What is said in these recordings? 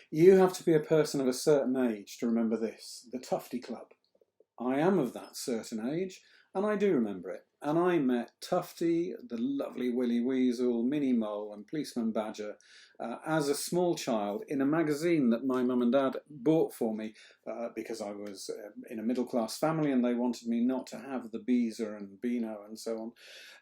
You have to be a person of a certain age to remember this, the Tufty Club. I am of that certain age, and I do remember it. And I met Tufty, the lovely Willy Weasel, Minnie Mole and Policeman Badger as a small child in a magazine that my mum and dad bought for me because I was in a middle-class family and they wanted me not to have the Beezer and Beano and so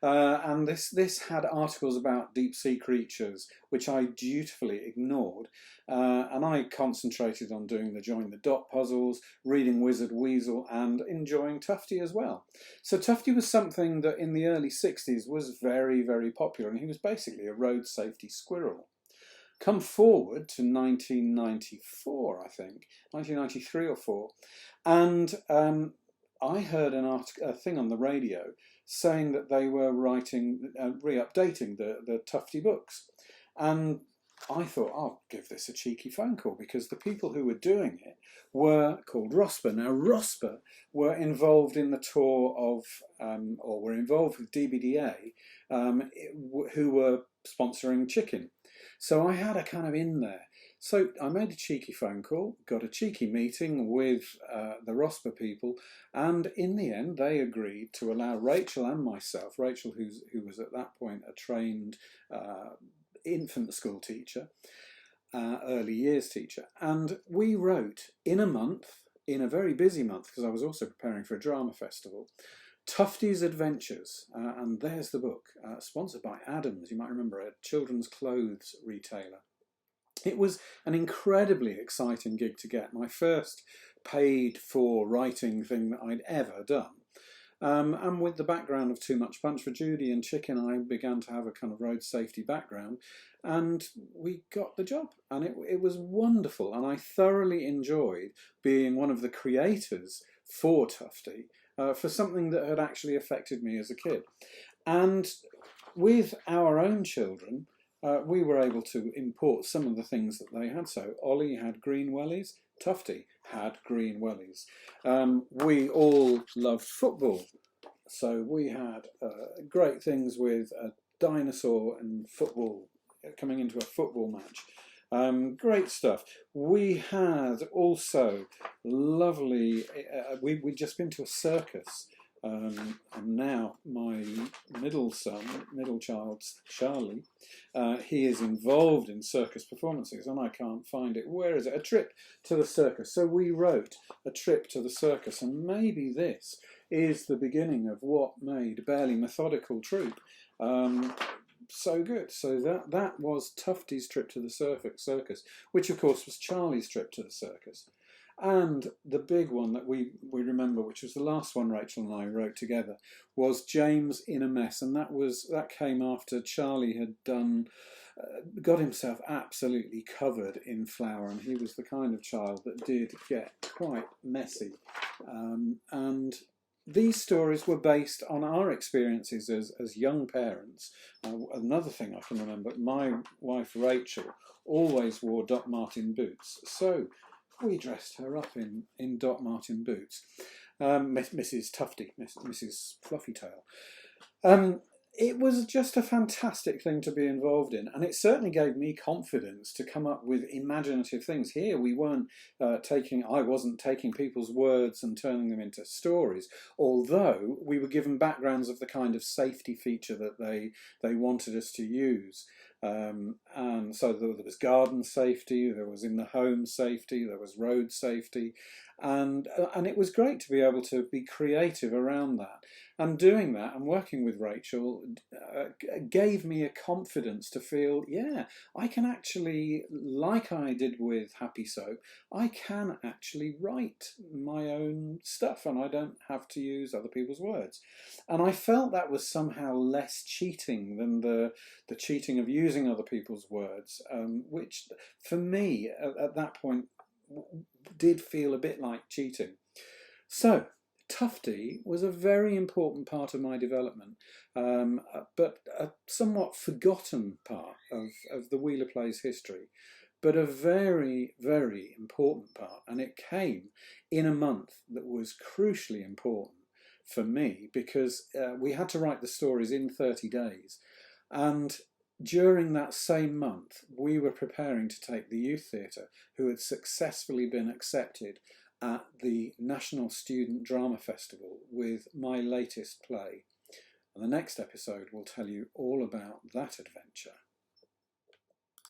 on. And this had articles about deep-sea creatures, which I dutifully ignored. And I concentrated on doing the Join the Dot puzzles, reading Wizard Weasel and enjoying Tufty as well. So Tufty was something that in the early 60s was very, very popular, and he was basically a road safety squirrel. Come forward to 1994, I think, 1993 or 4, and I heard a thing on the radio saying that they were writing, re-updating the Tufty books, and I thought, I'll give this a cheeky phone call, because the people who were doing it were called RoSPA. Now, RoSPA were involved in the tour of, or were involved with DBDA, who were sponsoring Chicken. So I had a kind of in there. So I made a cheeky phone call, got a cheeky meeting with the RoSPA people, and in the end they agreed to allow Rachael and myself, Rachael who was at that point a trained infant school teacher, early years teacher, and we wrote in a month, in a very busy month, because I was also preparing for a drama festival, TUFTY'S Adventures, and there's the book, sponsored by Adams, you might remember, a children's clothes retailer. It was an incredibly exciting gig to get, my first paid for writing thing that I'd ever done. And with the background of Too Much Punch for Judy and Chicken, I began to have a kind of road safety background, and we got the job, and it was wonderful, and I thoroughly enjoyed being one of the creators for Tufty, for something that had actually affected me as a kid. And with our own children, we were able to import some of the things that they had. So Ollie had green wellies, Tufty had green wellies. We all loved football, so we had great things with a dinosaur and football, coming into a football match. Great stuff. We had also lovely, we'd just been to a circus, and now my middle child, Charlie, he is involved in circus performances, and I can't find it. Where is it? A Trip to the Circus. So we wrote A Trip to the Circus, and maybe this is the beginning of what made Barely Methodical Troupe so good. So that was Tufty's trip to the circus, which of course was Charlie's trip to the circus. And the big one that we remember, which was the last one Rachael and I wrote together, was James in a Mess, and that came after Charlie had done got himself absolutely covered in flour, and he was the kind of child that did get quite messy. And these stories were based on our experiences as young parents. Another thing I can remember, my wife Rachael always wore Doc Martin boots, so we dressed her up in Doc Martin boots. Mrs. Tufty, Mrs. FLUFFYTALE. It was just a fantastic thing to be involved in, and it certainly gave me confidence to come up with imaginative things. Here we weren't I wasn't taking people's words and turning them into stories, although we were given backgrounds of the kind of safety feature that they wanted us to use. And so there was garden safety, there was in the home safety, there was road safety, and it was great to be able to be creative around that. And doing that and working with Rachael gave me a confidence to feel, yeah, I can actually, like I did with Happy Soap, I can actually write my own stuff and I don't have to use other people's words. And I felt that was somehow less cheating than the cheating of using other people's words, which for me at that point did feel a bit like cheating. So Tufty was a very important part of my development, but a somewhat forgotten part of the Wheellerplays history, but a very, very important part. And it came in a month that was crucially important for me, because we had to write the stories in 30 days. And During that same month, we were preparing to take the youth theatre, who had successfully been accepted at the National Student Drama Festival, with my latest play. And the next episode will tell you all about that adventure.